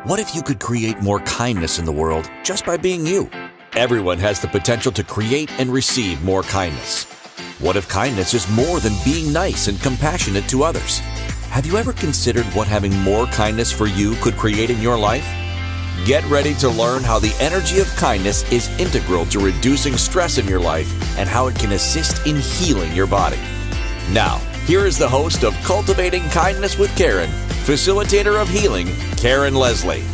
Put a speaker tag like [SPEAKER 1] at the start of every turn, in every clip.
[SPEAKER 1] What if you could create more kindness in the world just by being you? Everyone has the potential to create and receive more kindness. What if kindness is more than being nice and compassionate to others? Have you ever considered what having more kindness for you could create in your life? Get ready to learn how the energy of kindness is integral to reducing stress in your life and how it can assist in healing your body. Now, here is the host of Cultivating Kindness with Karen, facilitator of healing, Karen Leslie.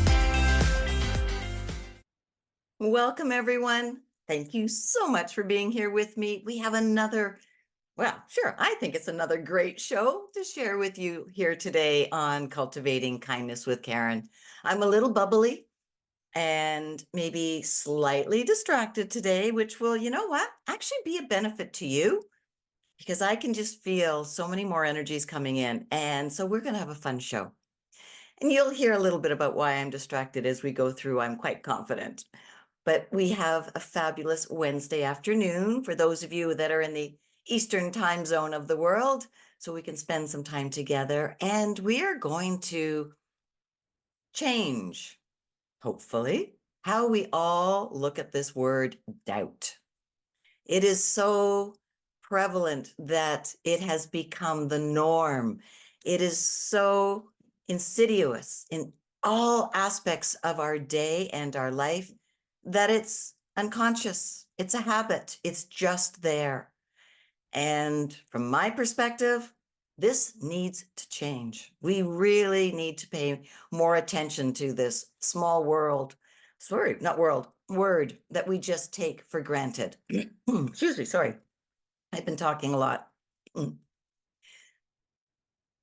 [SPEAKER 2] Welcome, everyone. Thank you so much for being here with me. We have another, I think it's another great show to share with you here today on Cultivating Kindness with Karen. I'm a little bubbly and maybe slightly distracted today, which will, actually be a benefit to you because I can just feel so many more energies coming in. And so we're going to have a fun show. And you'll hear a little bit about why I'm distracted as we go through. I'm quite confident. But we have a fabulous Wednesday afternoon for those of you that are in the Eastern time zone of the world, so we can spend some time together. And we are going to change, hopefully, how we all look at this word doubt. It is so prevalent that it has become the norm. It is so insidious in all aspects of our day and our life that it's unconscious. It's a habit. It's just there. And from my perspective, this needs to change. We really need to pay more attention to this small word that we just take for granted. Excuse me, sorry. I've been talking a lot.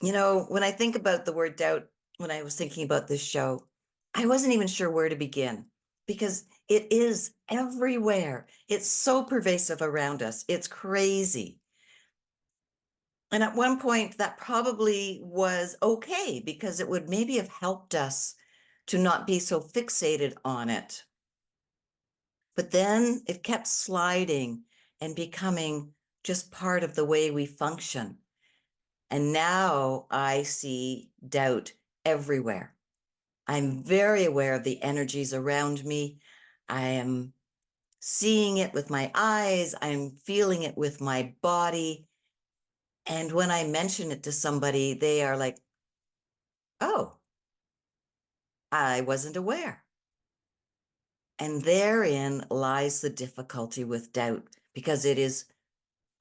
[SPEAKER 2] When I think about the word doubt, when I was thinking about this show, I wasn't even sure where to begin because it is everywhere. It's so pervasive around us. It's crazy. And at one point, that probably was okay because it would maybe have helped us to not be so fixated on it. But then it kept sliding and becoming just part of the way we function. And now I see doubt everywhere. I'm very aware of the energies around me. I am seeing it with my eyes. I'm feeling it with my body. And when I mention it to somebody, they are like, oh, I wasn't aware. And therein lies the difficulty with doubt because it is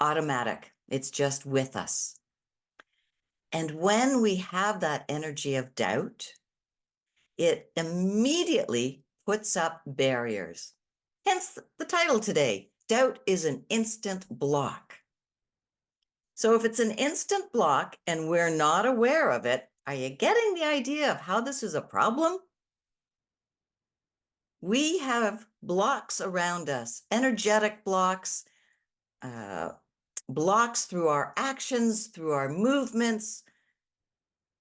[SPEAKER 2] automatic. It's just with us. And when we have that energy of doubt, it immediately puts up barriers. Hence the title today, Doubt is an Instant Block. So if it's an instant block and we're not aware of it, are you getting the idea of how this is a problem? We have blocks around us, energetic blocks, blocks through our actions, through our movements,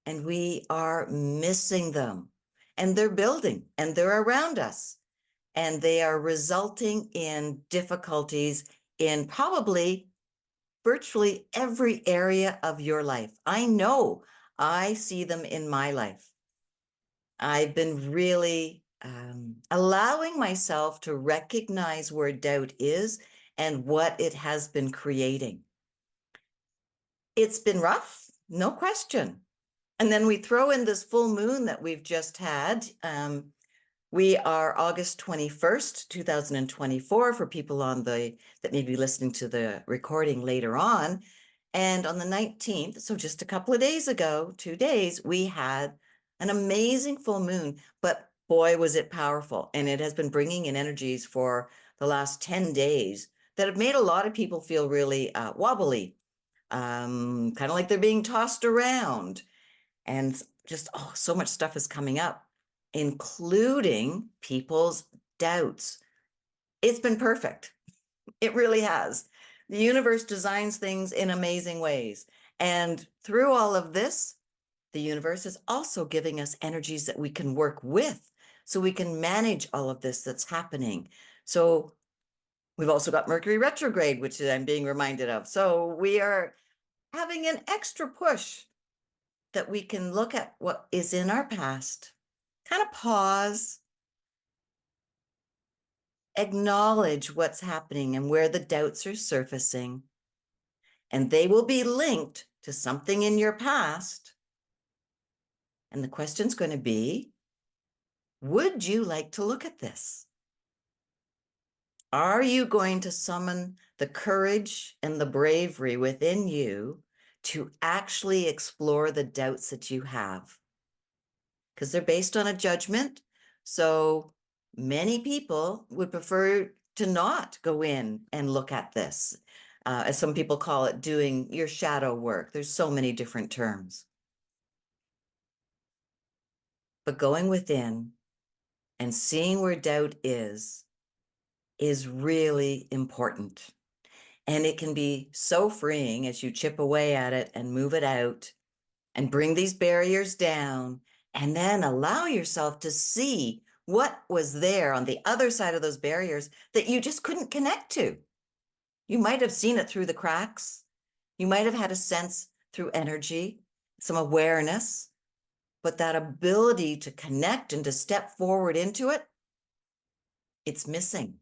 [SPEAKER 2] and we are missing them. And they're building and they're around us. And they are resulting in difficulties in probably virtually every area of your life. I know I see them in my life. I've been really allowing myself to recognize where doubt is and what it has been creating. It's been rough, no question. And then we throw in this full moon that we've just had. We are August 21st, 2024 for people that may be listening to the recording later on. And on the 19th, so just a couple of days ago, 2 days, we had an amazing full moon, but boy, was it powerful. And it has been bringing in energies for the last 10 days that have made a lot of people feel really wobbly, kind of like they're being tossed around. And just, so much stuff is coming up, including people's doubts. It's been perfect. It really has. The universe designs things in amazing ways. And through all of this, the universe is also giving us energies that we can work with so we can manage all of this that's happening. So we've also got Mercury retrograde, which I'm being reminded of. So we are having an extra push that we can look at what is in our past kind of pause, acknowledge what's happening and where the doubts are surfacing, and they will be linked to something in your past. And the question's going to be, would you like to look at this? Are you going to summon the courage and the bravery within you to actually explore the doubts that you have? Because they're based on a judgment. So many people would prefer to not go in and look at this. As some people call it, doing your shadow work. There's so many different terms. But going within and seeing where doubt is really important. And it can be so freeing as you chip away at it and move it out and bring these barriers down, and then allow yourself to see what was there on the other side of those barriers that you just couldn't connect to. You might have seen it through the cracks. You might have had a sense through energy, some awareness, but that ability to connect and to step forward into it, it's missing.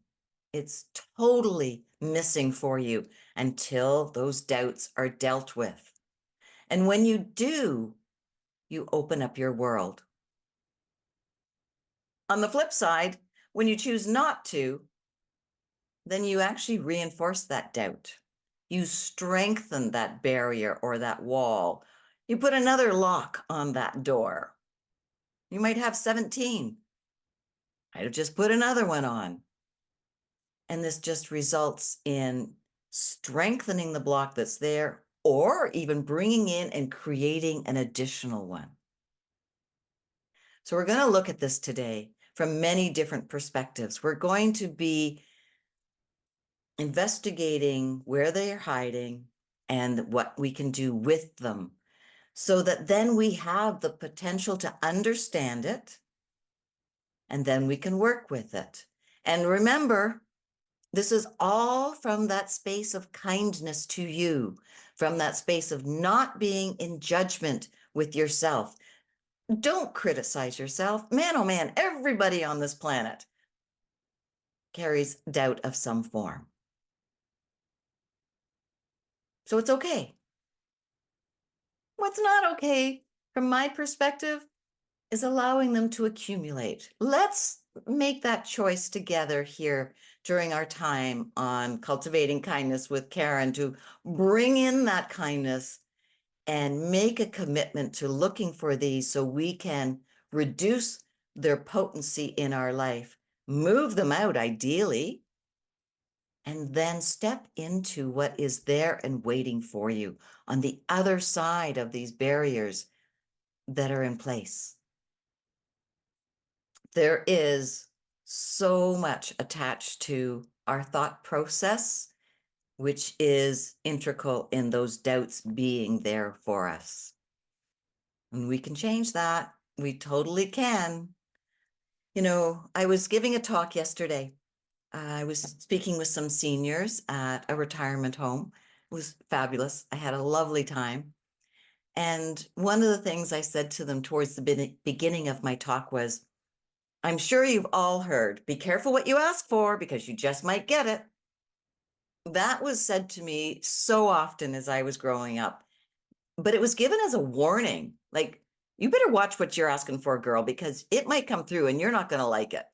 [SPEAKER 2] It's totally missing for you until those doubts are dealt with. And when you do, you open up your world. On the flip side, when you choose not to, then you actually reinforce that doubt. You strengthen that barrier or that wall. You put another lock on that door. You might have 17. Might have just put another one on. And this just results in strengthening the block that's there, or even bringing in and creating an additional one. So we're going to look at this today from many different perspectives. We're going to be investigating where they are hiding and what we can do with them, so that then we have the potential to understand it, and then we can work with it. And remember, this is all from that space of kindness to you, from that space of not being in judgment with yourself. Don't criticize yourself. Man, oh man, everybody on this planet carries doubt of some form. So it's okay. What's not okay, from my perspective, is allowing them to accumulate. Let's make that choice together here during our time on Cultivating Kindness with Karen, to bring in that kindness and make a commitment to looking for these so we can reduce their potency in our life, move them out ideally, and then step into what is there and waiting for you on the other side of these barriers that are in place. There is so much attached to our thought process, which is integral in those doubts being there for us. And we can change that. We totally can. You know, I was giving a talk yesterday. I was speaking with some seniors at a retirement home. It was fabulous. I had a lovely time. And one of the things I said to them towards the beginning of my talk was, I'm sure you've all heard, be careful what you ask for because you just might get it. That was said to me so often as I was growing up, but it was given as a warning. Like, you better watch what you're asking for, girl, because it might come through and you're not going to like it.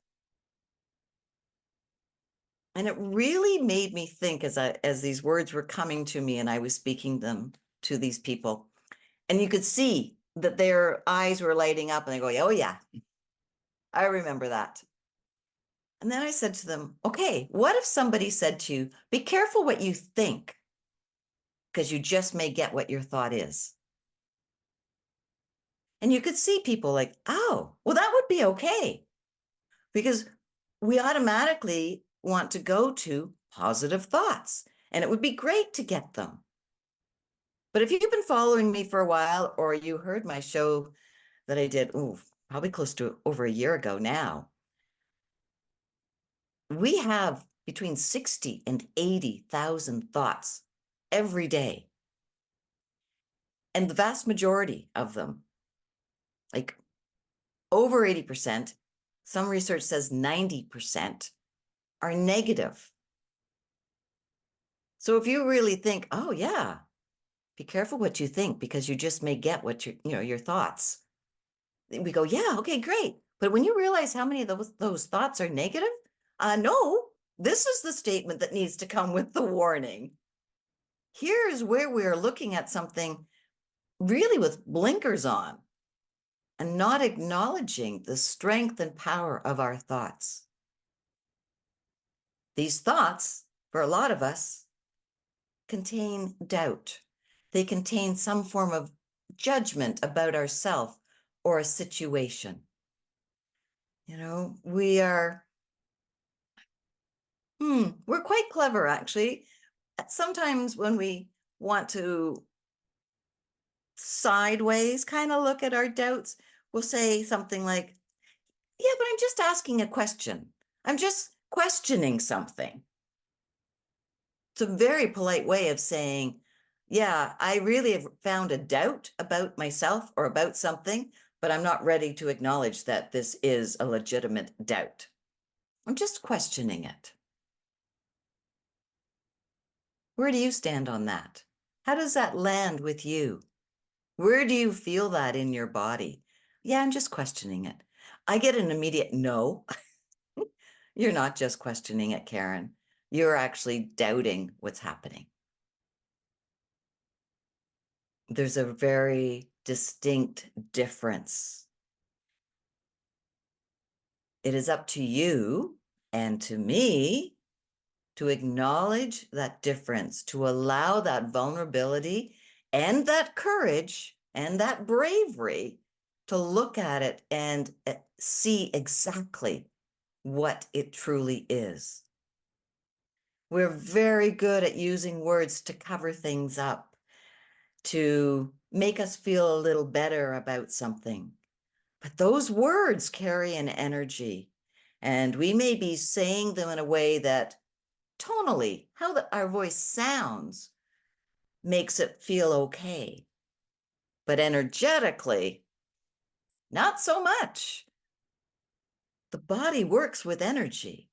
[SPEAKER 2] And it really made me think as these words were coming to me and I was speaking them to these people. And you could see that their eyes were lighting up and they go, oh yeah, I remember that. And then I said to them, okay, what if somebody said to you, be careful what you think, because you just may get what your thought is. And you could see people like, oh, well, that would be okay. Because we automatically want to go to positive thoughts, and it would be great to get them. But if you've been following me for a while, or you heard my show that I did, probably close to over a year ago now, we have between 60 and 80,000 thoughts every day. And the vast majority of them, like over 80%, some research says 90%, are negative. So if you really think, oh yeah, be careful what you think, because you just may get what your thoughts. We go, yeah, okay, great. But when you realize how many of those thoughts are negative, no, this is the statement that needs to come with the warning. Here's where we're looking at something really with blinkers on and not acknowledging the strength and power of our thoughts. These thoughts, for a lot of us, contain doubt. They contain some form of judgment about ourselves or a situation. We're quite clever, actually. Sometimes when we want to sideways kind of look at our doubts, we'll say something like, yeah, but I'm just asking a question. I'm just questioning something. It's a very polite way of saying, yeah, I really have found a doubt about myself or about something, but I'm not ready to acknowledge that this is a legitimate doubt. I'm just questioning it. Where do you stand on that? How does that land with you? Where do you feel that in your body? Yeah, I'm just questioning it. I get an immediate no. You're not just questioning it, Karen. You're actually doubting what's happening. There's a very distinct difference. It is up to you and to me to acknowledge that difference, to allow that vulnerability and that courage and that bravery to look at it and see exactly what it truly is. We're very good at using words to cover things up, to make us feel a little better about something. But those words carry an energy, and we may be saying them in a way that tonally, how our voice sounds makes it feel okay. But energetically, not so much. The body works with energy.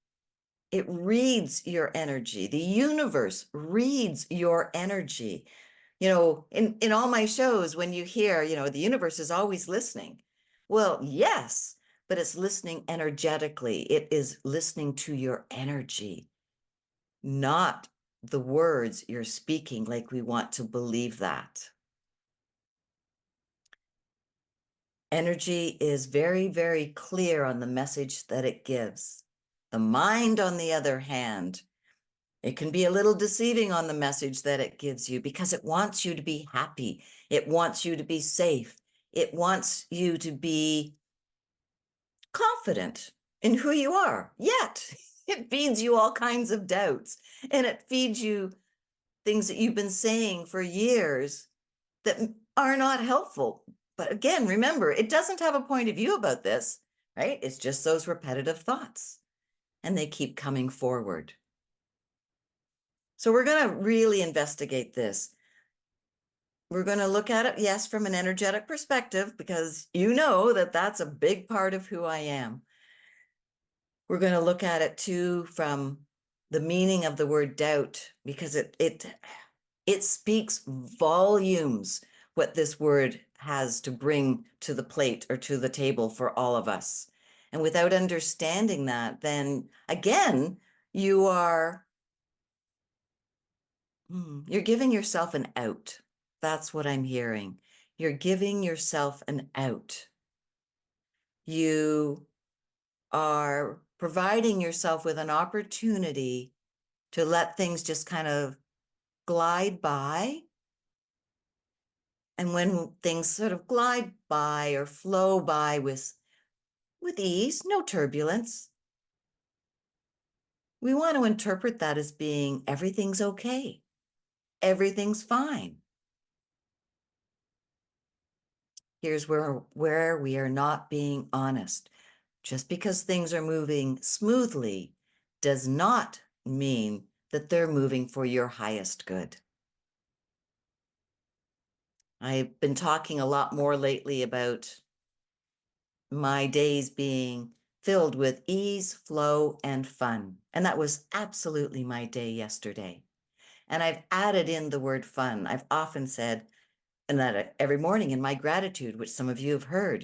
[SPEAKER 2] It reads your energy. The universe reads your energy. In all my shows, when you hear, the universe is always listening. Well, yes, but it's listening energetically. It is listening to your energy, not the words you're speaking like we want to believe that. Energy is very, very clear on the message that it gives. The mind, on the other hand, it can be a little deceiving on the message that it gives you because it wants you to be happy. It wants you to be safe. It wants you to be confident in who you are. Yet it feeds you all kinds of doubts, and it feeds you things that you've been saying for years that are not helpful. But again, remember, it doesn't have a point of view about this, right? It's just those repetitive thoughts, and they keep coming forward. So we're going to really investigate this. We're going to look at it, yes, from an energetic perspective, because you know that that's a big part of who I am. We're going to look at it too from the meaning of the word doubt, because it speaks volumes what this word has to bring to the plate or to the table for all of us. And without understanding that, then again, you're giving yourself an out. That's what I'm hearing. You're giving yourself an out. You are providing yourself with an opportunity to let things just kind of glide by. And when things sort of glide by or flow by with ease, no turbulence, we want to interpret that as being everything's okay. Everything's fine. Here's where we are not being honest. Just because things are moving smoothly does not mean that they're moving for your highest good. I've been talking a lot more lately about my days being filled with ease, flow, and fun. And that was absolutely my day yesterday. And I've added in the word fun. I've often said, and that every morning in my gratitude, which some of you have heard,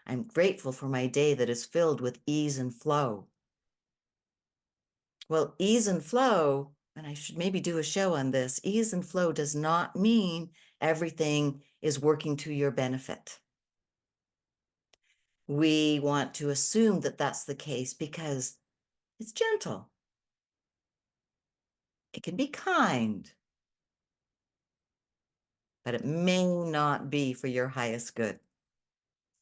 [SPEAKER 2] I'm grateful for my day that is filled with ease and flow. Well, ease and flow, and I should maybe do a show on this, ease and flow does not mean everything is working to your benefit. We want to assume that that's the case because it's gentle. It can be kind, but it may not be for your highest good.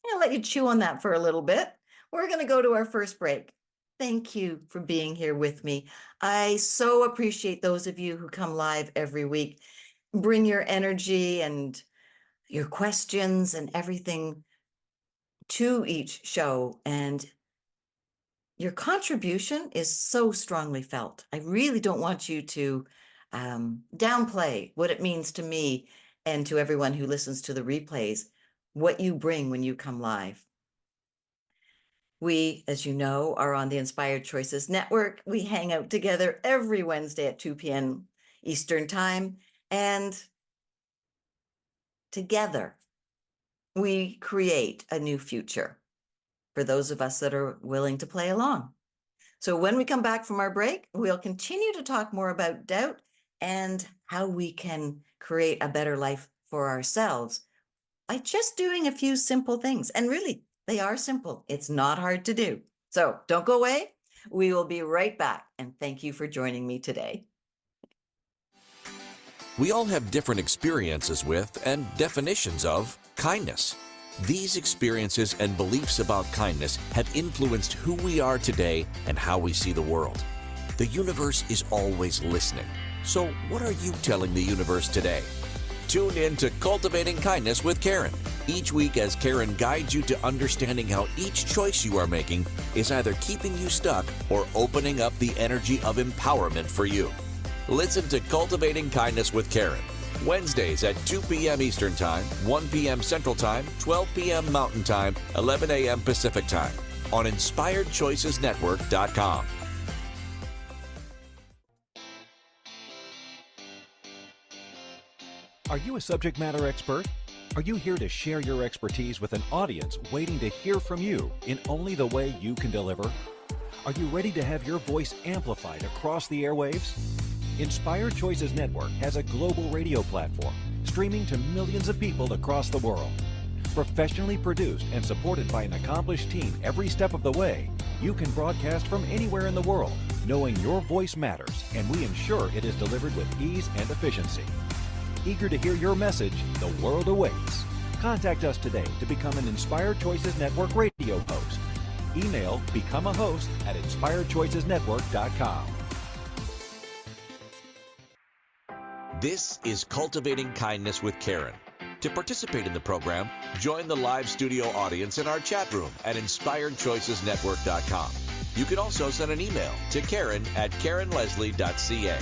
[SPEAKER 2] I'm going to let you chew on that for a little bit. We're going to go to our first break. Thank you for being here with me. I so appreciate those of you who come live every week. Bring your energy and your questions and everything to each show. And your contribution is so strongly felt. I really don't want you to downplay what it means to me and to everyone who listens to the replays, what you bring when you come live. We, as you know, are on the Inspired Choices Network. We hang out together every Wednesday at 2 p.m. Eastern Time. And together, we create a new future for those of us that are willing to play along. So when we come back from our break, we'll continue to talk more about doubt and how we can create a better life for ourselves by just doing a few simple things. And really, they are simple. It's not hard to do. So don't go away. We will be right back. And thank you for joining me today.
[SPEAKER 1] We all have different experiences with and definitions of kindness. These experiences and beliefs about kindness have influenced who we are today and how we see the world. The universe is always listening. So what are you telling the universe today? Tune in to Cultivating Kindness with Karen each week as Karen guides you to understanding how each choice you are making is either keeping you stuck or opening up the energy of empowerment for you. Listen to Cultivating Kindness with Karen, Wednesdays at 2 p.m. Eastern Time, 1 p.m. Central Time, 12 p.m. Mountain Time, 11 a.m. Pacific Time on InspiredChoicesNetwork.com.
[SPEAKER 3] Are you a subject matter expert? Are you here to share your expertise with an audience waiting to hear from you in only the way you can deliver? Are you ready to have your voice amplified across the airwaves? Inspired Choices Network has a global radio platform streaming to millions of people across the world. Professionally produced and supported by an accomplished team every step of the way, you can broadcast from anywhere in the world, knowing your voice matters, and we ensure it is delivered with ease and efficiency. Eager to hear your message, the world awaits. Contact us today to become an Inspired Choices Network radio host. Email becomeahost@inspiredchoicesnetwork.com.
[SPEAKER 1] This is Cultivating Kindness with Karen. To participate in the program, join the live studio audience in our chat room at InspiredChoicesNetwork.com. You can also send an email to Karen@KarenLeslie.ca.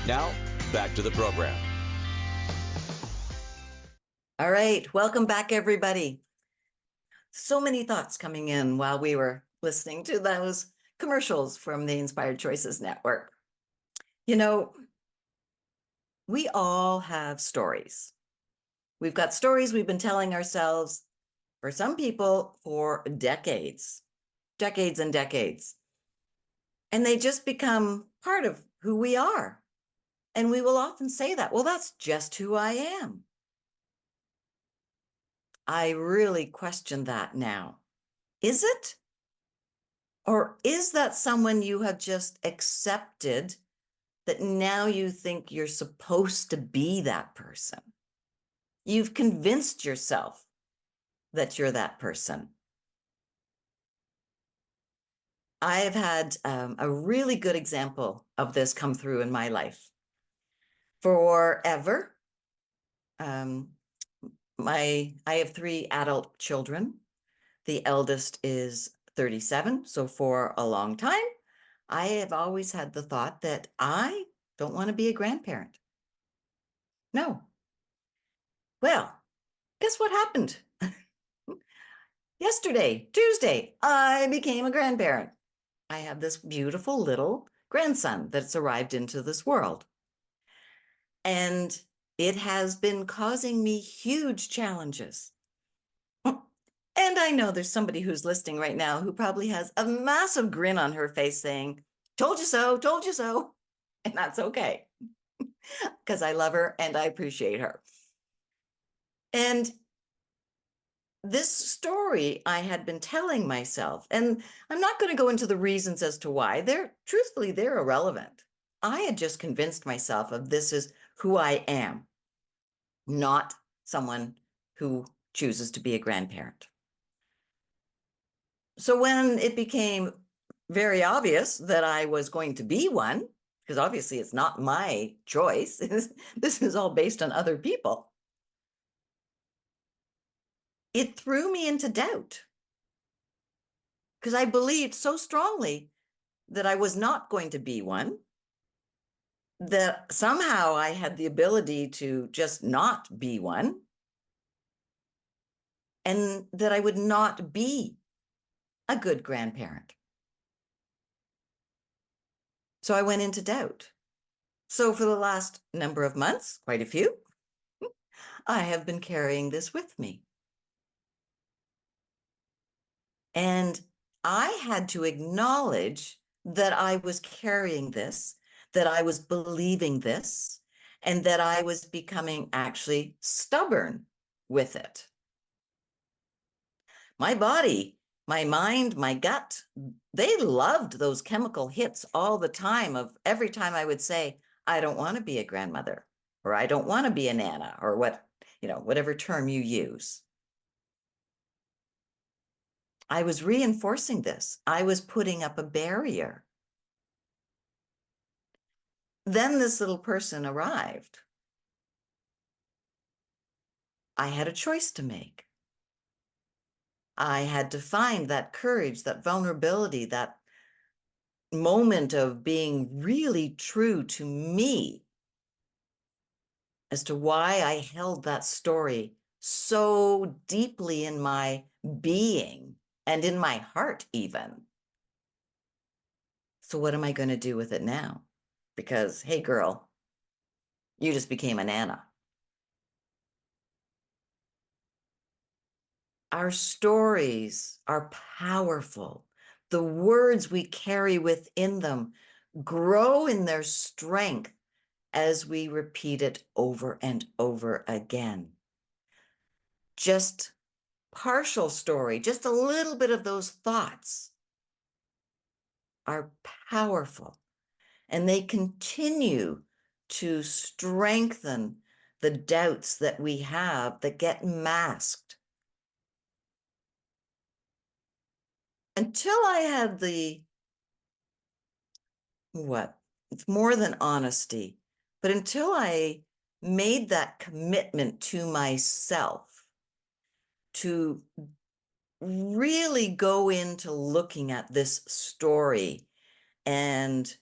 [SPEAKER 1] Now, back to the program.
[SPEAKER 2] All right. Welcome back, everybody. So many thoughts coming in while we were listening to those commercials from the Inspired Choices Network. You know, we all have stories. We've got stories we've been telling ourselves, for some people, for decades and decades. And they just become part of who we are. And we will often say that, well, that's just who I am. I really question that now. Is it? Or is that someone you have just accepted that now you think you're supposed to be that person? You've convinced yourself that you're that person. I have had a really good example of this come through in my life. Forever, I have 3 adult children. The eldest is 37. So for a long time, I have always had the thought that I don't want to be a grandparent. No. Well, guess what happened? Yesterday, Tuesday, I became a grandparent. I have this beautiful little grandson that's arrived into this world. And it has been causing me huge challenges. And I know there's somebody who's listening right now who probably has a massive grin on her face saying, told you so, told you so. And that's okay, because I love her and I appreciate her. And this story I had been telling myself, and I'm not going to go into the reasons as to why. Truthfully, they're irrelevant. I had just convinced myself of this is who I am, not someone who chooses to be a grandparent. So when it became very obvious that I was going to be one, because obviously it's not my choice, this is all based on other people, it threw me into doubt, because I believed so strongly that I was not going to be one, that somehow I had the ability to just not be one, and that I would not be a good grandparent. So I went into doubt. So for the last number of months, quite a few, I have been carrying this with me. And I had to acknowledge that I was carrying this, that I was believing this, and that I was becoming actually stubborn with it. My body, my mind, my gut, they loved those chemical hits all the time of every time I would say, I don't want to be a grandmother, or I don't want to be a nana, or whatever term you use. I was reinforcing this. I was putting up a barrier. Then this little person arrived. I had a choice to make. I had to find that courage, that vulnerability, that moment of being really true to me as to why I held that story so deeply in my being and in my heart even. So what am I going to do with it now? Because, hey, girl, you just became a nana. Our stories are powerful. The words we carry within them grow in their strength as we repeat it over and over again. Just partial story, just a little bit of those thoughts are powerful, and they continue to strengthen the doubts that we have that get masked. Until I had it's more than honesty, but until I made that commitment to myself to really go into looking at this story and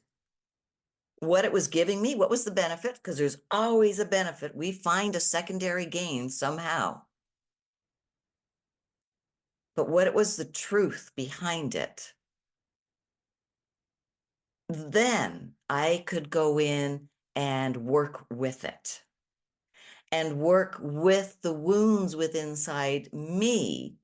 [SPEAKER 2] what it was giving me, what was the benefit, because there's always a benefit. We find a secondary gain somehow. But what it was the truth behind it, then I could go in and work with it and work with the wounds within inside me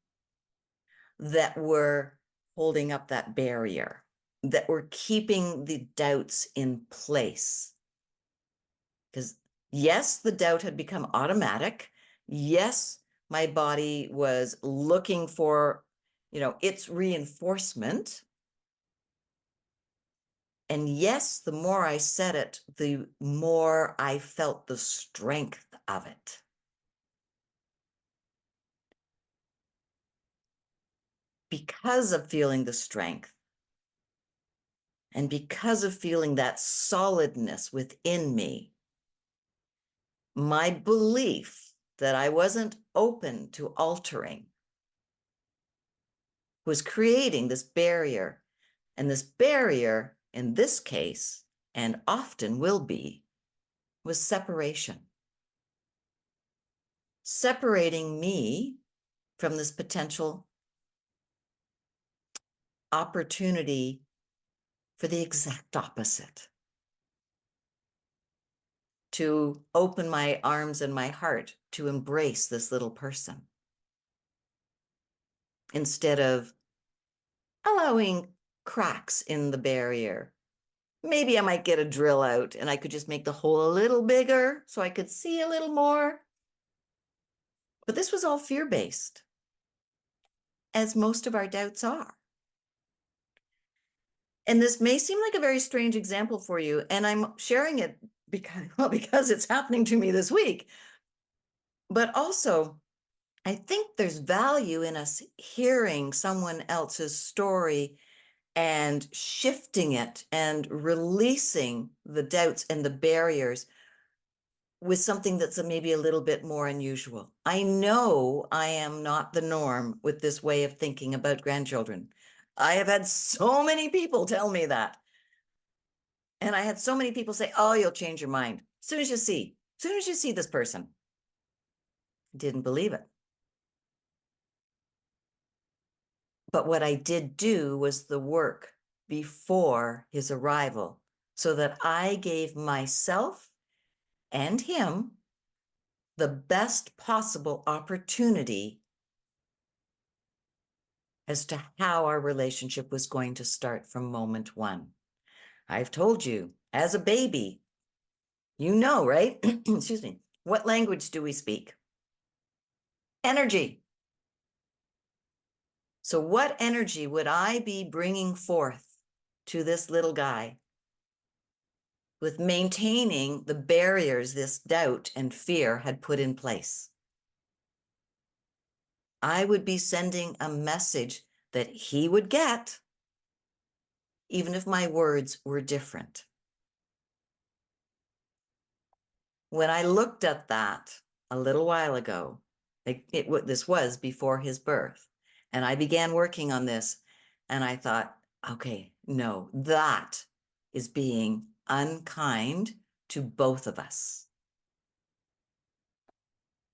[SPEAKER 2] that were holding up that barrier, that were keeping the doubts in place. Because yes, the doubt had become automatic. Yes, my body was looking for, its reinforcement. And yes, the more I said it, the more I felt the strength of it. Because of feeling the strength, and because of feeling that solidness within me, my belief that I wasn't open to altering was creating this barrier. And this barrier, in this case, and often will be, was separation. Separating me from this potential opportunity for the exact opposite. To open my arms and my heart to embrace this little person, instead of allowing cracks in the barrier. Maybe I might get a drill out and I could just make the hole a little bigger so I could see a little more. But this was all fear-based, as most of our doubts are. And this may seem like a very strange example for you, and I'm sharing it because it's happening to me this week. But also, I think there's value in us hearing someone else's story and shifting it and releasing the doubts and the barriers with something that's maybe a little bit more unusual. I know I am not the norm with this way of thinking about grandchildren. I have had so many people tell me that. And I had so many people say, oh, you'll change your mind as soon as you see this person. Didn't believe it. But what I did do was the work before his arrival, so that I gave myself and him the best possible opportunity as to how our relationship was going to start from moment one. I've told you, as a baby, you know, right? Excuse me. What language do we speak? Energy. So what energy would I be bringing forth to this little guy with maintaining the barriers this doubt and fear had put in place? I would be sending a message that he would get, even if my words were different. When I looked at that a little while ago, this was before his birth, and I began working on this, and I thought, okay, no, that is being unkind to both of us.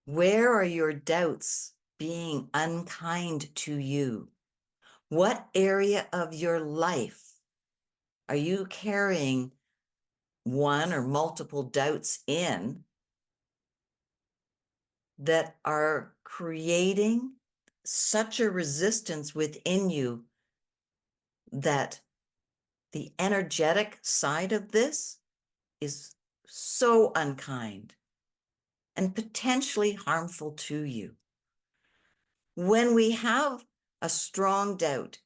[SPEAKER 2] Where are your doubts being unkind to you? What area of your life are you carrying one or multiple doubts in that are creating such a resistance within you that the energetic side of this is so unkind and potentially harmful to you? When we have a strong doubt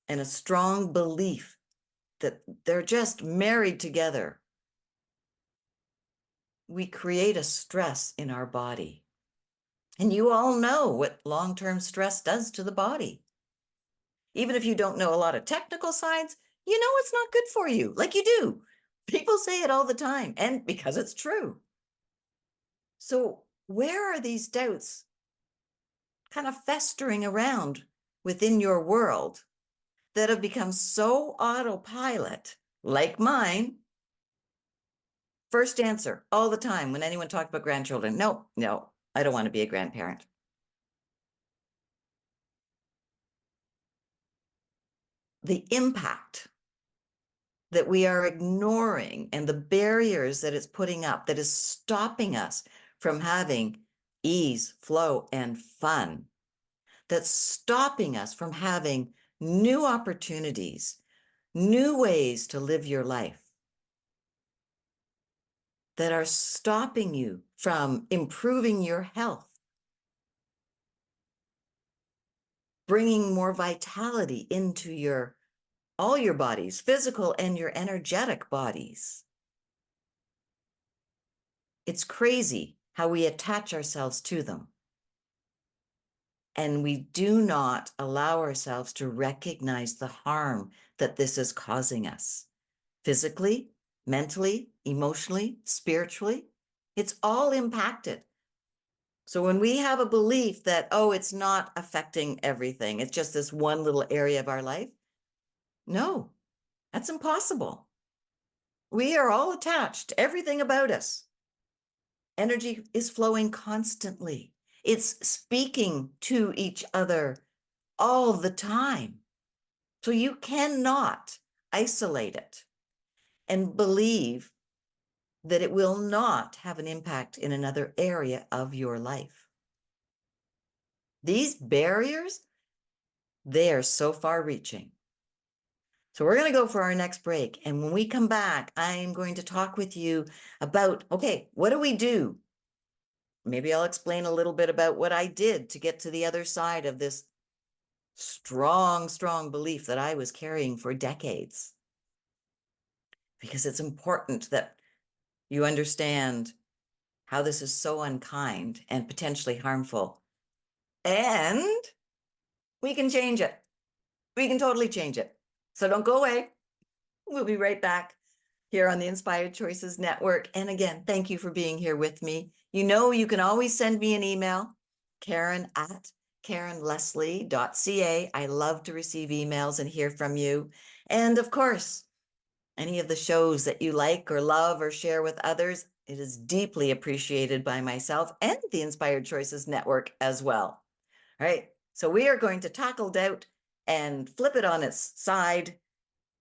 [SPEAKER 2] and a strong belief that they're just married together, we create a stress in our body. And you all know what long-term stress does to the body. Even if you don't know a lot of technical science, you know it's not good for you, like you do. People say it all the time, and because it's true. So where are these doubts kind of festering around within your world that have become so autopilot, like mine? First answer all the time when anyone talks about grandchildren: no, I don't want to be a grandparent. The impact that we are ignoring and the barriers that it's putting up that is stopping us from having ease, flow, and fun, that's stopping us from having new opportunities, new ways to live your life, that are stopping you from improving your health, bringing more vitality into all your bodies, physical and your energetic bodies. It's crazy how we attach ourselves to them. And we do not allow ourselves to recognize the harm that this is causing us. Physically, mentally, emotionally, spiritually, it's all impacted. So when we have a belief that, oh, it's not affecting everything, it's just this one little area of our life, no, that's impossible. We are all attached to everything about us. Energy is flowing constantly. It's speaking to each other all the time. So you cannot isolate it and believe that it will not have an impact in another area of your life. These barriers, they are so far reaching. So we're going to go for our next break. And when we come back, I'm going to talk with you about, okay, what do we do? Maybe I'll explain a little bit about what I did to get to the other side of this strong, strong belief that I was carrying for decades. Because it's important that you understand how this is so unkind and potentially harmful. And we can change it. We can totally change it. So don't go away. We'll be right back here on the Inspired Choices Network. And again, thank you for being here with me. You know, you can always send me an email, Karen@KarenLeslie.ca. I love to receive emails and hear from you. And of course, any of the shows that you like or love or share with others, it is deeply appreciated by myself and the Inspired Choices Network as well. All right, so we are going to tackle doubt and flip it on its side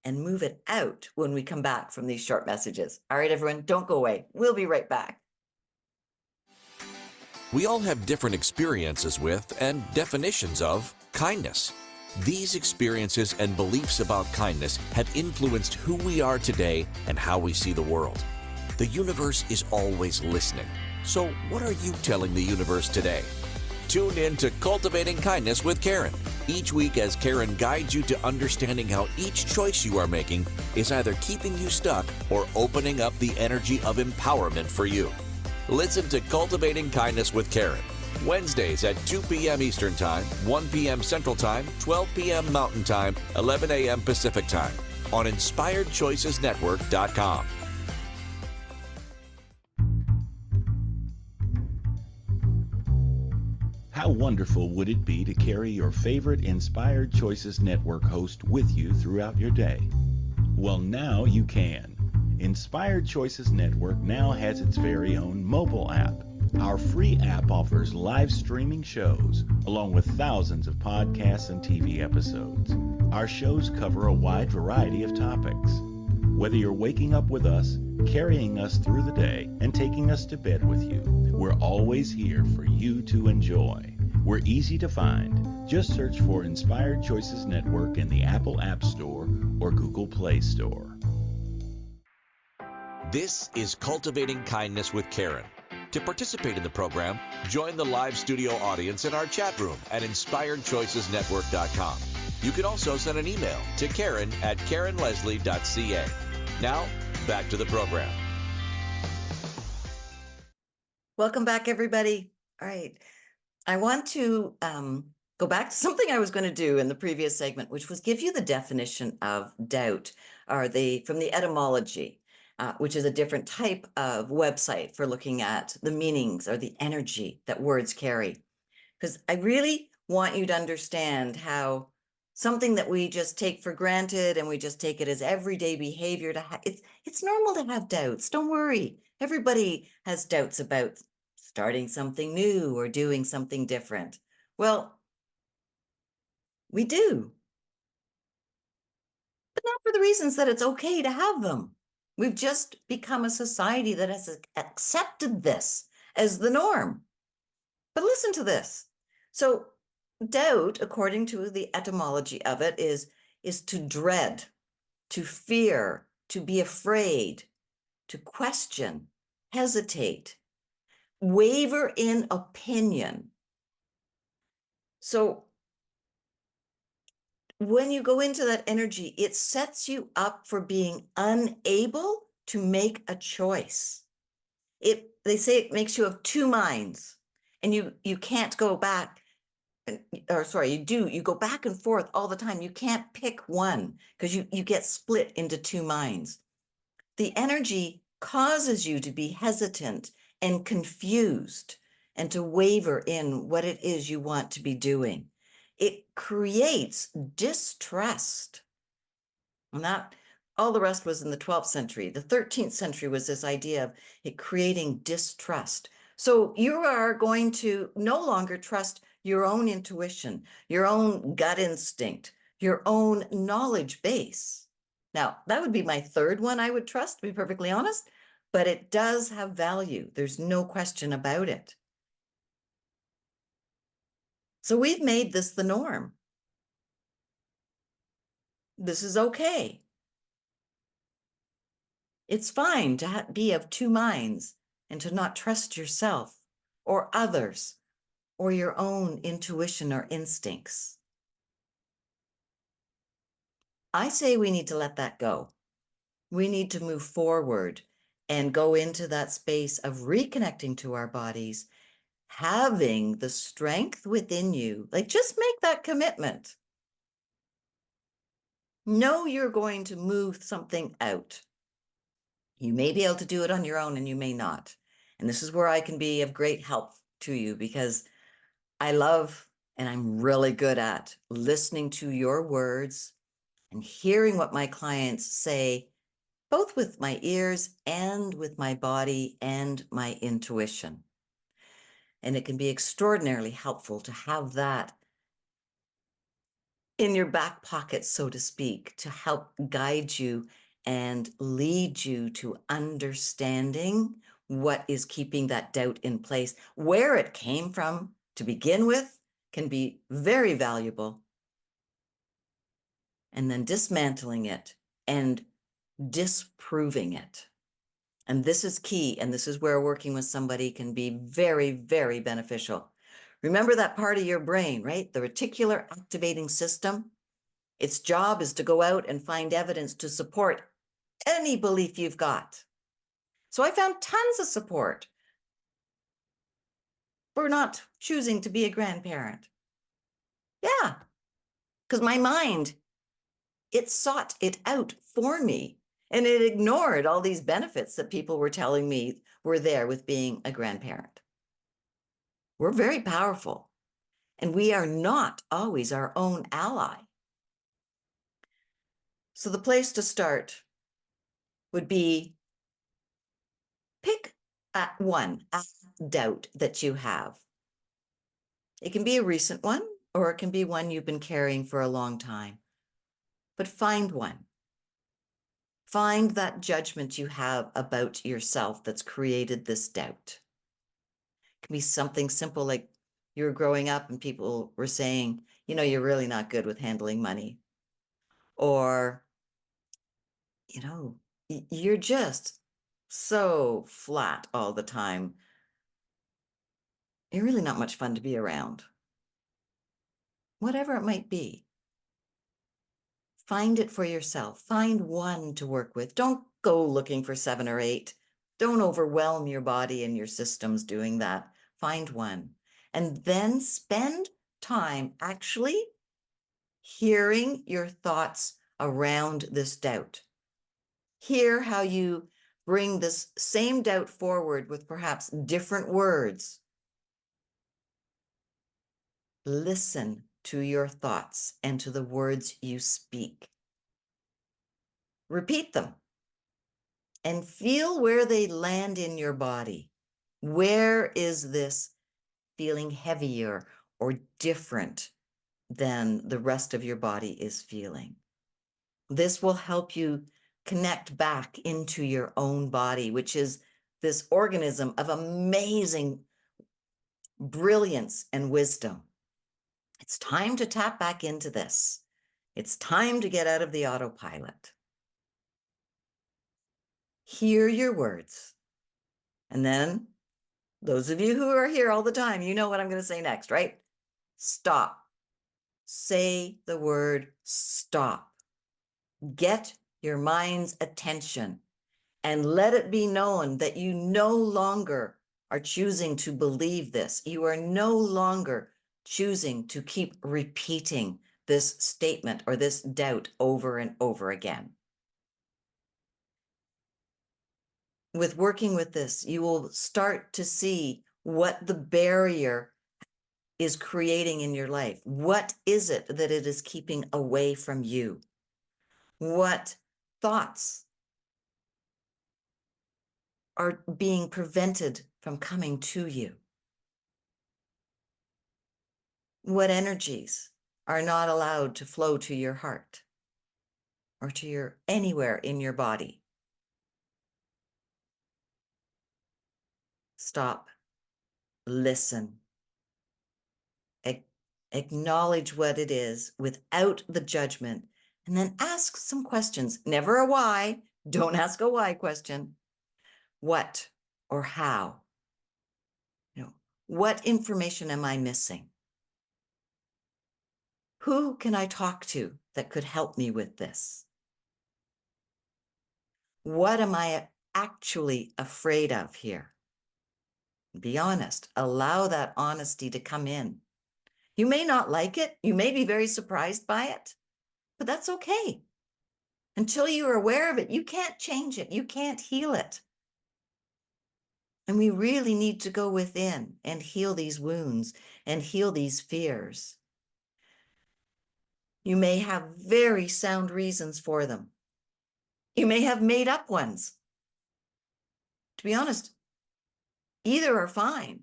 [SPEAKER 2] and move it out when we come back from these short messages. All right, everyone, don't go away. We'll be right back.
[SPEAKER 1] We all have different experiences with and definitions of kindness. These experiences and beliefs about kindness have influenced who we are today and how we see the world. The universe is always listening. So what are you telling the universe today? Tune in to Cultivating Kindness with Karen each week as Karen guides you to understanding how each choice you are making is either keeping you stuck or opening up the energy of empowerment for you. Listen to Cultivating Kindness with Karen, Wednesdays at 2 p.m. Eastern Time, 1 p.m. Central Time, 12 p.m. Mountain Time, 11 a.m. Pacific Time on InspiredChoicesNetwork.com.
[SPEAKER 4] How wonderful would it be to carry your favorite Inspired Choices Network host with you throughout your day? Well, now you can. Inspired Choices Network now has its very own mobile app. Our free app offers live streaming shows, along with thousands of podcasts and TV episodes. Our shows cover a wide variety of topics. Whether you're waking up with us, carrying us through the day, and taking us to bed with you, we're always here for you to enjoy. We're easy to find. Just search for Inspired Choices Network in the Apple App Store or Google Play Store.
[SPEAKER 1] This is Cultivating Kindness with Karen. To participate in the program, join the live studio audience in our chat room at InspiredChoicesNetwork.com. You can also send an email to Karen@KarenLeslie.ca. Now, back to the program.
[SPEAKER 2] Welcome back, everybody. All right. I want to go back to something I was going to do in the previous segment, which was give you the definition of doubt, or from the etymology, which is a different type of website for looking at the meanings or the energy that words carry. Because I really want you to understand how something that we just take for granted and we just take it as everyday behavior it's normal to have doubts. Don't worry. Everybody has doubts about starting something new or doing something different. Well, we do, but not for the reasons that it's okay to have them. We've just become a society that has accepted this as the norm. But listen to this. So doubt, according to the etymology of it, is to dread, to fear, to be afraid, to question, hesitate, waver in opinion. So when you go into that energy, it sets you up for being unable to make a choice. They say it makes you have two minds, and you can't go back, you go back and forth all the time. You can't pick one because you get split into two minds. The energy causes you to be hesitant and confused and to waver in what it is you want to be doing. It creates distrust. And that, all the rest was in the 12th century. The 13th century was this idea of it creating distrust. So you are going to no longer trust your own intuition, your own gut instinct, your own knowledge base. Now, that would be my third one I would trust, to be perfectly honest, but it does have value. There's no question about it. So we've made this the norm. This is okay. It's fine to be of two minds and to not trust yourself or others or your own intuition or instincts. I say we need to let that go. We need to move forward and go into that space of reconnecting to our bodies, having the strength within you. Like, just make that commitment. Know you're going to move something out. You may be able to do it on your own and you may not. And this is where I can be of great help to you, because I love and I'm really good at listening to your words and hearing what my clients say, both with my ears and with my body and my intuition. And it can be extraordinarily helpful to have that in your back pocket, so to speak, to help guide you and lead you to understanding what is keeping that doubt in place. Where it came from to begin with can be very valuable. And then dismantling it and disproving it. And this is key. And this is where working with somebody can be very, very beneficial. Remember that part of your brain, right? The reticular activating system. Its job is to go out and find evidence to support any belief you've got. So I found tons of support for not choosing to be a grandparent. Yeah, because my mind, it sought it out for me. And it ignored all these benefits that people were telling me were there with being a grandparent. We're very powerful, and we are not always our own ally. So the place to start would be pick one doubt that you have. It can be a recent one, or it can be one you've been carrying for a long time. But find one. Find that judgment you have about yourself that's created this doubt. It can be something simple like you were growing up and people were saying, you know, you're really not good with handling money. Or, you know, you're just so flat all the time. You're really not much fun to be around. Whatever it might be. Find it for yourself. Find one to work with. Don't go looking for 7 or 8. Don't overwhelm your body and your systems doing that. Find one. And then spend time actually hearing your thoughts around this doubt. Hear how you bring this same doubt forward with perhaps different words. Listen to your thoughts and to the words you speak. Repeat them and feel where they land in your body. Where is this feeling heavier or different than the rest of your body is feeling? This will help you connect back into your own body, which is this organism of amazing brilliance and wisdom. It's time to tap back into this. It's time to get out of the autopilot. Hear your words. And then, those of you who are here all the time, you know what I'm going to say next, right? Stop. Say the word stop. Get your mind's attention and let it be known that you no longer are choosing to believe this. You are no longer choosing to keep repeating this statement or this doubt over and over again. With working with this, you will start to see what the barrier is creating in your life. What is it that it is keeping away from you? What thoughts are being prevented from coming to you? What energies are not allowed to flow to your heart or to your anywhere in your body. Stop, listen, acknowledge what it is without the judgment, and then ask some questions. Never a why. Don't ask a why question. What or how? What information am I missing? Who can I talk to that could help me with this? What am I actually afraid of here? Be honest. Allow that honesty to come in. You may not like it. You may be very surprised by it, but that's okay. Until you are aware of it, you can't change it. You can't heal it. And we really need to go within and heal these wounds and heal these fears. You may have very sound reasons for them. You may have made up ones. To be honest, either are fine.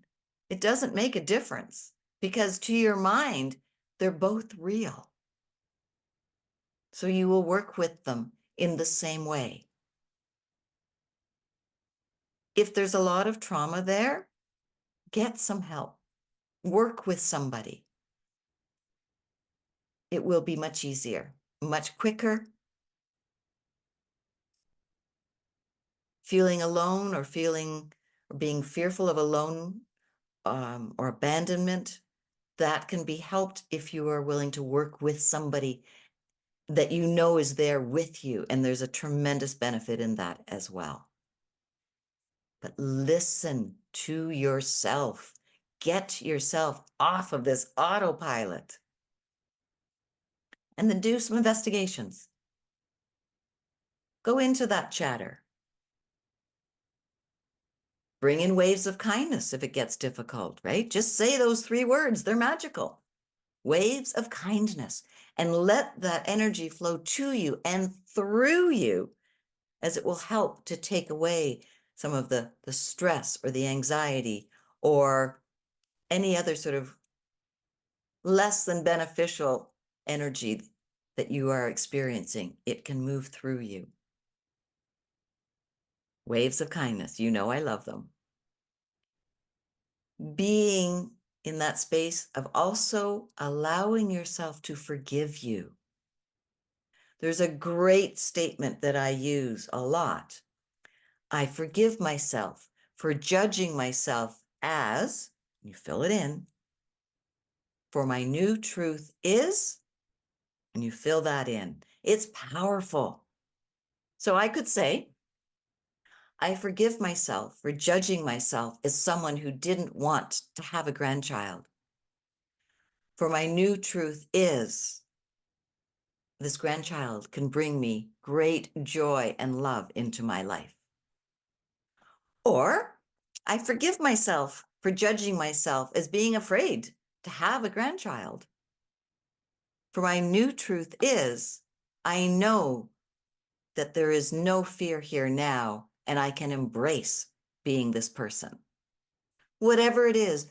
[SPEAKER 2] It doesn't make a difference because to your mind, they're both real. So you will work with them in the same way. If there's a lot of trauma there, get some help. Work with somebody. It will be much easier, much quicker. Feeling alone or being fearful of alone or abandonment, that can be helped if you are willing to work with somebody that you know is there with you. And there's a tremendous benefit in that as well. But listen to yourself. Get yourself off of this autopilot. And then do some investigations. Go into that chatter. Bring in waves of kindness if it gets difficult, right? Just say those 3 words. They're magical. Waves of kindness. And let that energy flow to you and through you, as it will help to take away some of the stress or the anxiety or any other sort of less than beneficial energy that you are experiencing. It can move through you. Waves of kindness. You know I love them. Being in that space of also allowing yourself to forgive you. There's a great statement that I use a lot. I forgive myself for judging myself as, you fill it in, for my new truth is, and you fill that in. It's powerful. So I could say, I forgive myself for judging myself as someone who didn't want to have a grandchild. For my new truth is, this grandchild can bring me great joy and love into my life. Or I forgive myself for judging myself as being afraid to have a grandchild. For my new truth is, I know that there is no fear here now, and I can embrace being this person. Whatever it is,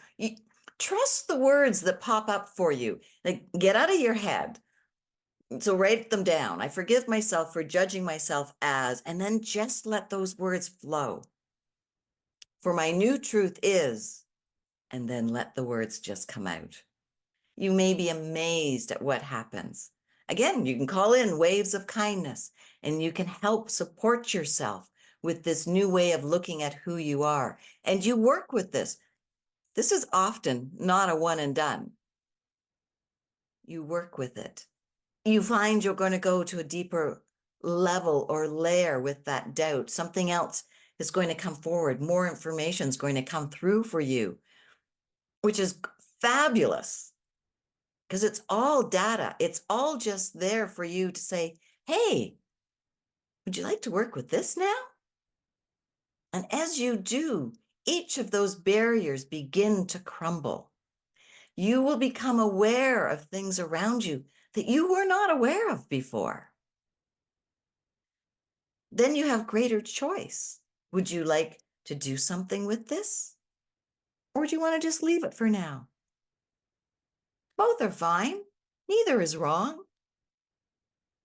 [SPEAKER 2] trust the words that pop up for you. Like, get out of your head. So write them down. I forgive myself for judging myself as, and then just let those words flow. For my new truth is, and then let the words just come out. You may be amazed at what happens. Again, you can call in waves of kindness, and you can help support yourself with this new way of looking at who you are. And you work with this. This is often not a one and done. You work with it. You find you're going to go to a deeper level or layer with that doubt. Something else is going to come forward. More information is going to come through for you, which is fabulous because it's all data. It's all just there for you to say, hey, would you like to work with this now? And as you do, each of those barriers begin to crumble. You will become aware of things around you that you were not aware of before. Then you have greater choice. Would you like to do something with this? Or do you want to just leave it for now? Both are fine. Neither is wrong.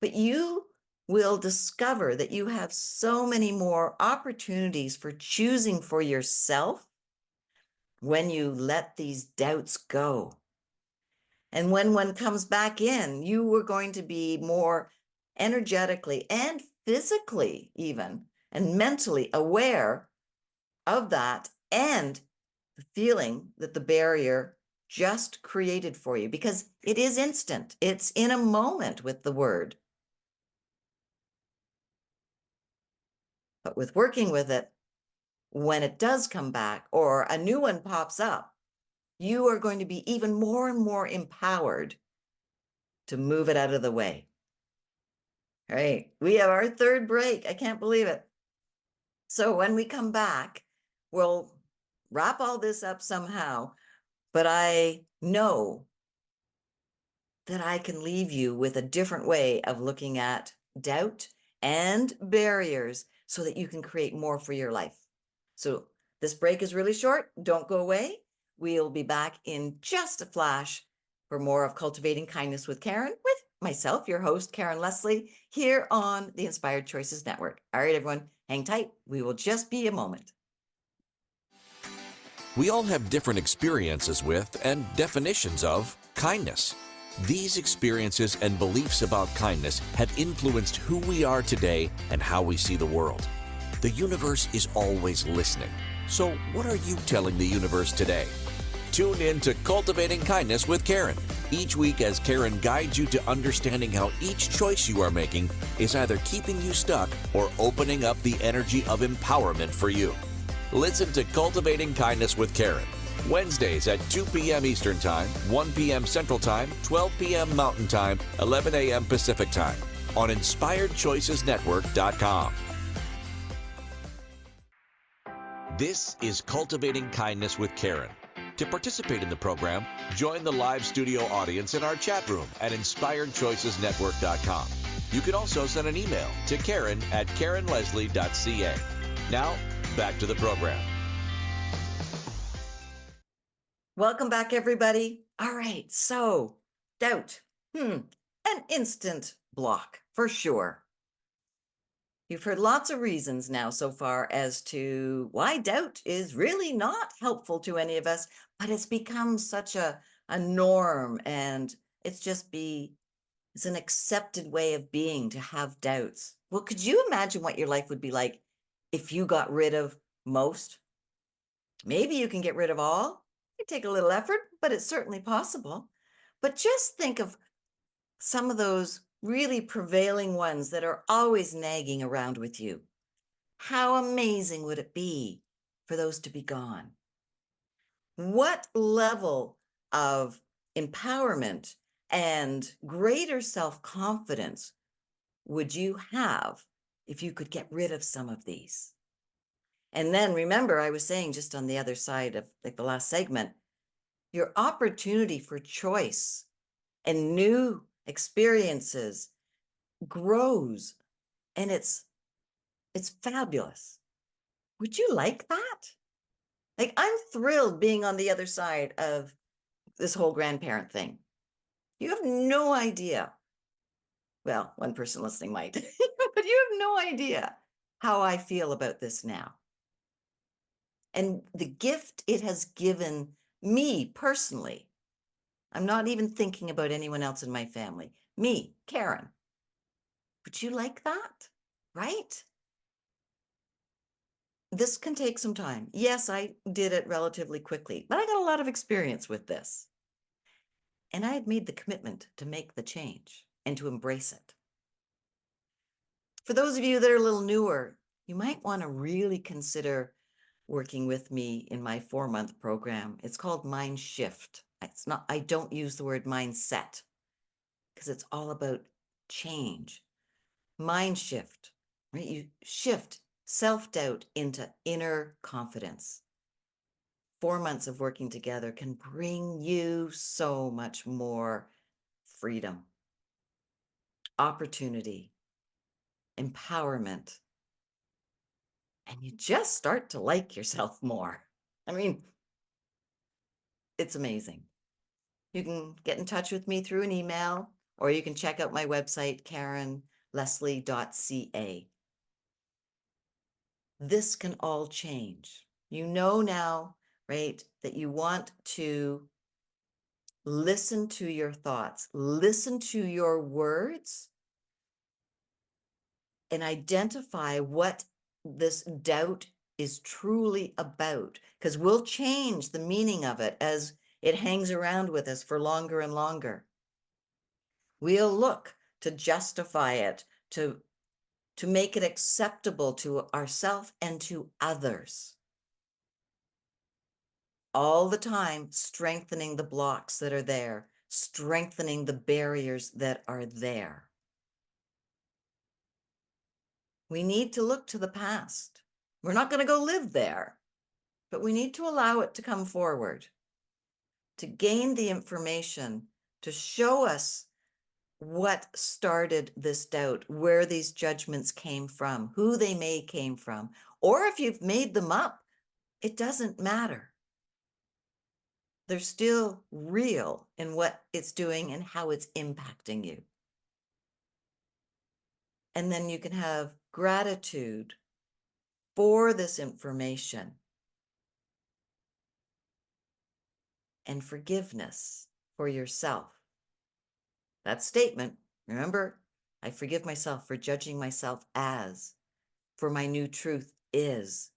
[SPEAKER 2] But you will discover that you have so many more opportunities for choosing for yourself when you let these doubts go. And when one comes back in, you are going to be more energetically and physically even and mentally aware of that and the feeling that the barrier just created for you, because it is instant. It's in a moment with the word. But with working with it, when it does come back or a new one pops up, you are going to be even more and more empowered to move it out of the way. All right, we have our third break. I can't believe it. So when we come back, we'll wrap all this up somehow, but I know that I can leave you with a different way of looking at doubt and barriers so that you can create more for your life. So this break is really short. Don't go away. We'll be back in just a flash for more of Cultivating Kindness with Karen, with myself, your host, Karen Leslie, here on the Inspired Choices Network. All right, everyone, hang tight. We will just be a moment.
[SPEAKER 1] We all have different experiences with and definitions of kindness. These experiences and beliefs about kindness have influenced who we are today and how we see the world. The universe is always listening. So what are you telling the universe today? Tune in to Cultivating Kindness with Karen each week as Karen guides you to understanding how each choice you are making is either keeping you stuck or opening up the energy of empowerment for you. Listen to Cultivating Kindness with Karen, Wednesdays at 2 p.m. Eastern Time, 1 p.m. Central Time, 12 p.m. Mountain Time, 11 a.m. Pacific Time on InspiredChoicesNetwork.com. This is Cultivating Kindness with Karen. To participate in the program, join the live studio audience in our chat room at InspiredChoicesNetwork.com. You can also send an email to Karen@KarenLeslie.ca. Now, back to the program.
[SPEAKER 2] Welcome back, everybody. All right, so doubt, an instant block for sure. You've heard lots of reasons now so far as to why doubt is really not helpful to any of us, but it's become such a norm, and it's an accepted way of being to have doubts. Well, could you imagine what your life would be like if you got rid of most? Maybe you can get rid of all. It take a little effort, but it's certainly possible. But just think of some of those really prevailing ones that are always nagging around with you. How amazing would it be for those to be gone? What level of empowerment and greater self-confidence would you have if you could get rid of some of these? And then remember, I was saying just on the other side of like the last segment, your opportunity for choice and new experiences grows, and it's fabulous. Would you like that? Like, I'm thrilled being on the other side of this whole grandparent thing. You have no idea. Well, one person listening might, but you have no idea how I feel about this now. And the gift it has given me personally. I'm not even thinking about anyone else in my family. Me, Karen. Would you like that? Right? This can take some time. Yes, I did it relatively quickly, but I got a lot of experience with this. And I had made the commitment to make the change and to embrace it. For those of you that are a little newer, you might want to really consider working with me in my 4-month program. It's called Mind Shift. I don't use the word mindset because it's all about change. Mind shift, right? You shift self-doubt into inner confidence. 4 months of working together can bring you so much more freedom, opportunity, empowerment, and you just start to like yourself more. I mean, it's amazing. You can get in touch with me through an email, or you can check out my website, karenleslie.ca. This can all change. You know now, right, that you want to listen to your thoughts, listen to your words, and identify what this doubt is truly about, because we'll change the meaning of it as it hangs around with us for longer and longer. We'll look to justify it, to make it acceptable to ourselves and to others. All the time, strengthening the blocks that are there, strengthening the barriers that are there. We need to look to the past. We're not going to go live there, but we need to allow it to come forward, to gain the information, to show us what started this doubt, where these judgments came from, who they may came from, or if you've made them up, it doesn't matter. They're still real in what it's doing and how it's impacting you. And then you can have gratitude for this information and forgiveness for yourself. That statement, remember, I forgive myself for judging myself as, for my new truth is.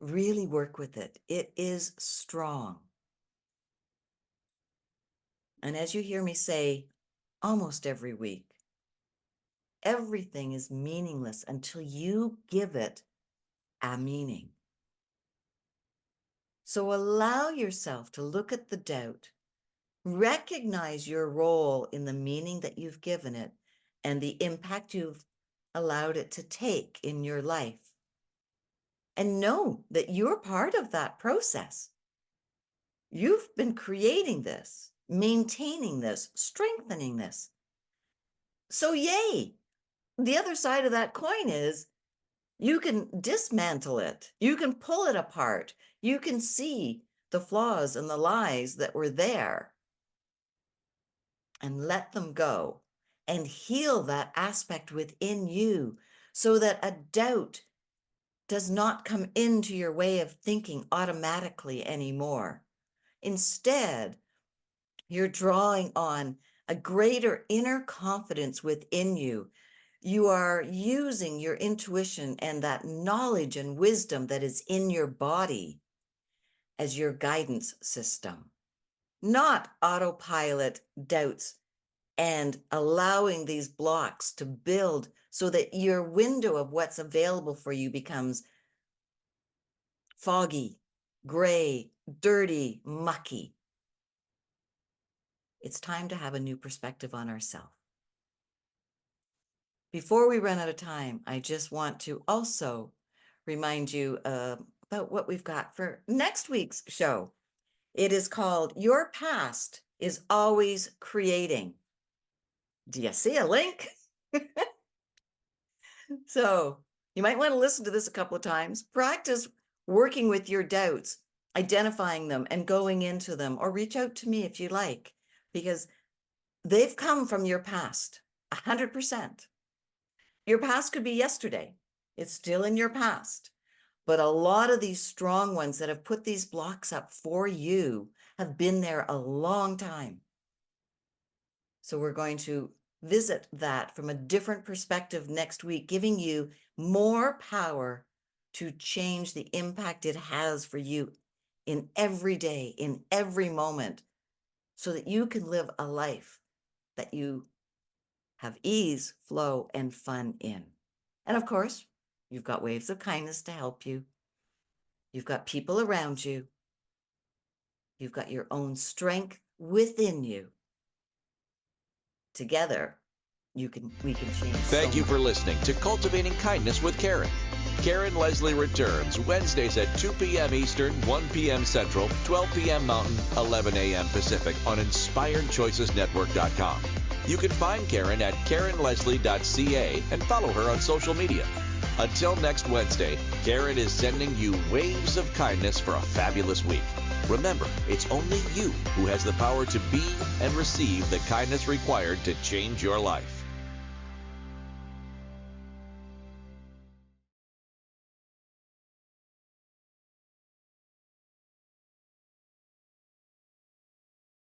[SPEAKER 2] Really work with it. It is strong. And as you hear me say almost every week, everything is meaningless until you give it a meaning. So allow yourself to look at the doubt, recognize your role in the meaning that you've given it and the impact you've allowed it to take in your life. And know that you're part of that process. You've been creating this, maintaining this, strengthening this. So yay! The other side of that coin is you can dismantle it. You can pull it apart. You can see the flaws and the lies that were there and let them go and heal that aspect within you so that a doubt does not come into your way of thinking automatically anymore. Instead, you're drawing on a greater inner confidence within you. You are using your intuition and that knowledge and wisdom that is in your body as your guidance system, not autopilot doubts and allowing these blocks to build so that your window of what's available for you becomes foggy, gray, dirty, mucky. It's time to have a new perspective on ourselves. Before we run out of time, I just want to also remind you about what we've got for next week's show. It is called Your Past is Always Creating. Do you see a link? So you might want to listen to this a couple of times. Practice working with your doubts, identifying them and going into them, or reach out to me if you like, because they've come from your past, 100%. Your past could be yesterday. It's still in your past. But a lot of these strong ones that have put these blocks up for you have been there a long time. So we're going to visit that from a different perspective next week, giving you more power to change the impact it has for you in every day, in every moment, so that you can live a life that you have ease, flow, and fun in. And of course, you've got waves of kindness to help you. You've got people around you. You've got your own strength within you. Together, we can change.
[SPEAKER 1] Thank you for listening to Cultivating Kindness with Karen. Karen Leslie returns Wednesdays at 2 p.m. Eastern, 1 p.m. Central, 12 p.m. Mountain, 11 a.m. Pacific on InspiredChoicesNetwork.com. You can find Karen at KarenLeslie.ca and follow her on social media. Until next Wednesday, Karen is sending you waves of kindness for a fabulous week. Remember, it's only you who has the power to be and receive the kindness required to change your life.